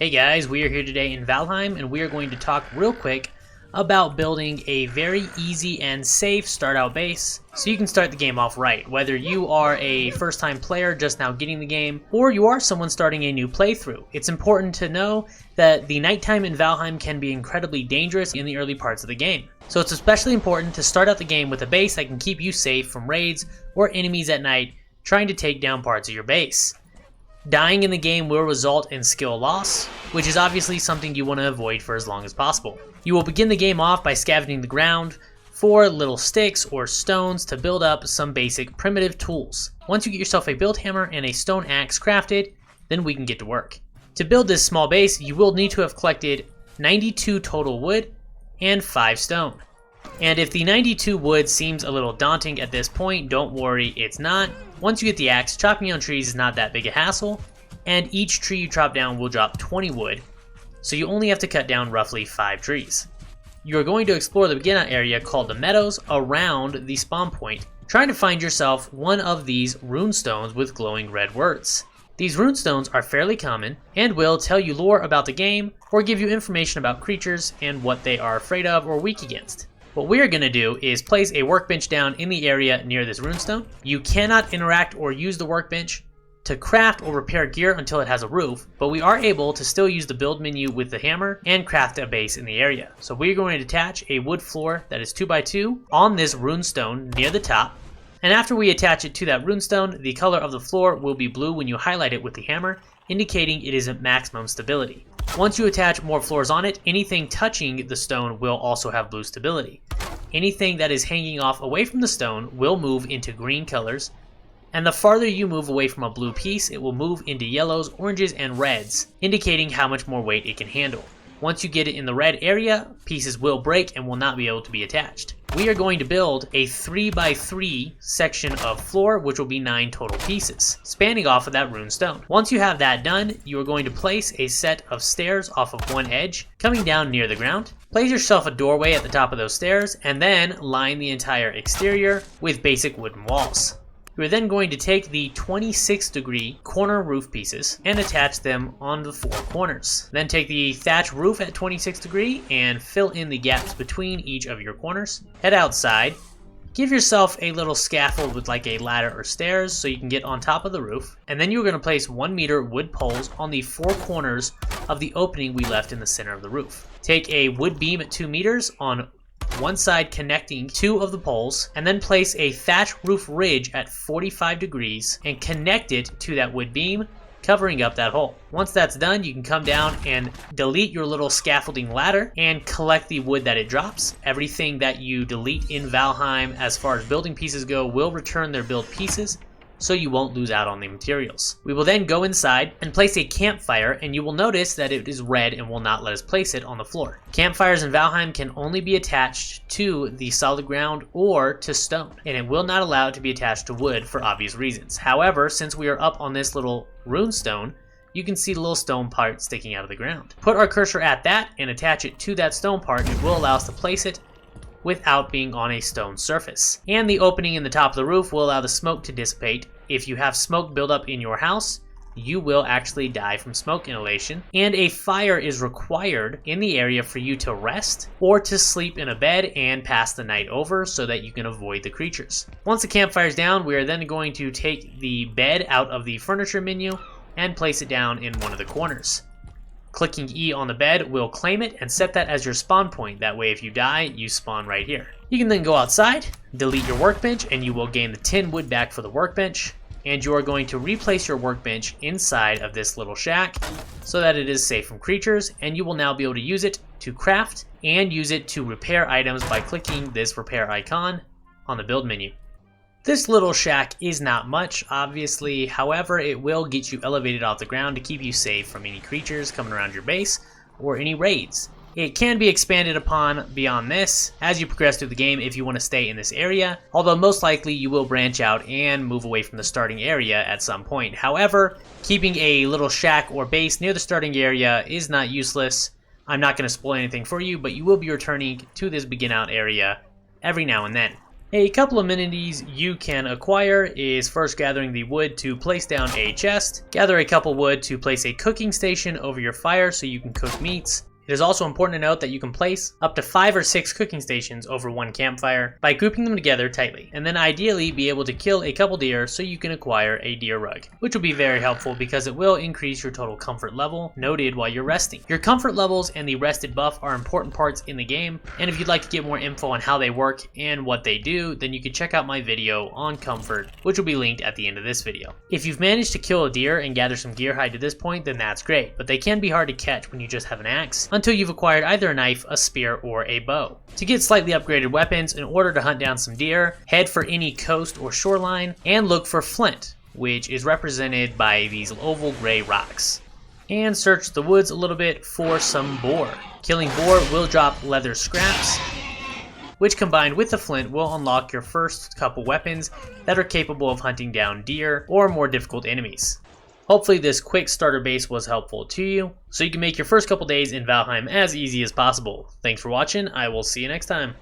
Hey guys, we are here today in Valheim and we are going to talk real quick about building a very easy and safe start out base so you can start the game off right, whether you are a first time player just now getting the game or you are someone starting a new playthrough. It's important to know that the nighttime in Valheim can be incredibly dangerous in the early parts of the game. So it's especially important to start out the game with a base that can keep you safe from raids or enemies at night trying to take down parts of your base. Dying in the game will result in skill loss, which is obviously something you want to avoid for as long as possible. You will begin the game off by scavenging the ground for little sticks or stones to build up some basic primitive tools. Once you get yourself a build hammer and a stone axe crafted, then we can get to work. To build this small base, you will need to have collected 92 total wood and 5 stone. And if the 92 wood seems a little daunting at this point, don't worry, it's not. Once you get the axe, chopping down trees is not that big a hassle, and each tree you chop down will drop 20 wood, so you only have to cut down roughly 5 trees. You are going to explore the beginner area called the meadows around the spawn point, trying to find yourself one of these runestones with glowing red words. These runestones are fairly common and will tell you lore about the game or give you information about creatures and what they are afraid of or weak against. What we are going to do is place a workbench down in the area near this runestone. You cannot interact or use the workbench to craft or repair gear until it has a roof, but we are able to still use the build menu with the hammer and craft a base in the area. So we're going to attach a wood floor that is 2x2 on this runestone near the top. And after we attach it to that runestone, the color of the floor will be blue when you highlight it with the hammer, indicating it is at maximum stability. Once you attach more floors on it, anything touching the stone will also have blue stability. Anything that is hanging off away from the stone will move into green colors, and the farther you move away from a blue piece, it will move into yellows, oranges, and reds, indicating how much more weight it can handle. Once you get it in the red area, pieces will break and will not be able to be attached. We are going to build a 3x3 section of floor, which will be 9 total pieces, spanning off of that rune stone. Once you have that done, you are going to place a set of stairs off of one edge, coming down near the ground. Place yourself a doorway at the top of those stairs, and then line the entire exterior with basic wooden walls. You are then going to take the 26-degree corner roof pieces and attach them on the 4 corners. Then take the thatch roof at 26 degree and fill in the gaps between each of your corners. Head outside. Give yourself a little scaffold with like a ladder or stairs so you can get on top of the roof. And then you're going to place 1 meter wood poles on the 4 corners of the opening we left in the center of the roof. Take a wood beam at 2 meters on one side connecting 2 of the poles, and then place a thatch roof ridge at 45 degrees and connect it to that wood beam, covering up that hole. Once that's done, you can come down and delete your little scaffolding ladder and collect the wood that it drops. Everything that you delete in Valheim as far as building pieces go will return their build pieces, so you won't lose out on the materials. We will then go inside and place a campfire, and you will notice that it is red and will not let us place it on the floor. Campfires in Valheim can only be attached to the solid ground or to stone, and it will not allow it to be attached to wood for obvious reasons. However, since we are up on this little runestone, you can see the little stone part sticking out of the ground. Put our cursor at that and attach it to that stone part, and it will allow us to place it without being on a stone surface. And the opening in the top of the roof will allow the smoke to dissipate. If you have smoke build up in your house, you will actually die from smoke inhalation, and a fire is required in the area for you to rest or to sleep in a bed and pass the night over so that you can avoid the creatures. Once the campfire is down, we are then going to take the bed out of the furniture menu and place it down in one of the corners. Clicking E on the bed will claim it and set that as your spawn point. That way if you die, you spawn right here. You can then go outside, delete your workbench, and you will gain the 10 wood back for the workbench. And you are going to replace your workbench inside of this little shack so that it is safe from creatures, and you will now be able to use it to craft and use it to repair items by clicking this repair icon on the build menu. This little shack is not much, obviously, however, it will get you elevated off the ground to keep you safe from any creatures coming around your base or any raids. It can be expanded upon beyond this as you progress through the game if you want to stay in this area, although most likely you will branch out and move away from the starting area at some point. However, keeping a little shack or base near the starting area is not useless. I'm not going to spoil anything for you, but you will be returning to this begin out area every now and then. A couple amenities you can acquire is first gathering the wood to place down a chest, gather a couple wood to place a cooking station over your fire so you can cook meats. It is also important to note that you can place up to 5 or 6 cooking stations over one campfire by grouping them together tightly, and then ideally be able to kill a couple deer so you can acquire a deer rug, which will be very helpful because it will increase your total comfort level noted while you're resting. Your comfort levels and the rested buff are important parts in the game, and if you'd like to get more info on how they work and what they do, then you can check out my video on comfort, which will be linked at the end of this video. If you've managed to kill a deer and gather some gear hide to this point, then that's great, but they can be hard to catch when you just have an axe, until you've acquired either a knife, a spear, or a bow. To get slightly upgraded weapons, in order to hunt down some deer, head for any coast or shoreline, and look for flint, which is represented by these oval gray rocks. And search the woods a little bit for some boar. Killing boar will drop leather scraps, which combined with the flint will unlock your first couple weapons that are capable of hunting down deer or more difficult enemies. Hopefully this quick starter base was helpful to you, so you can make your first couple days in Valheim as easy as possible. Thanks for watching, I will see you next time.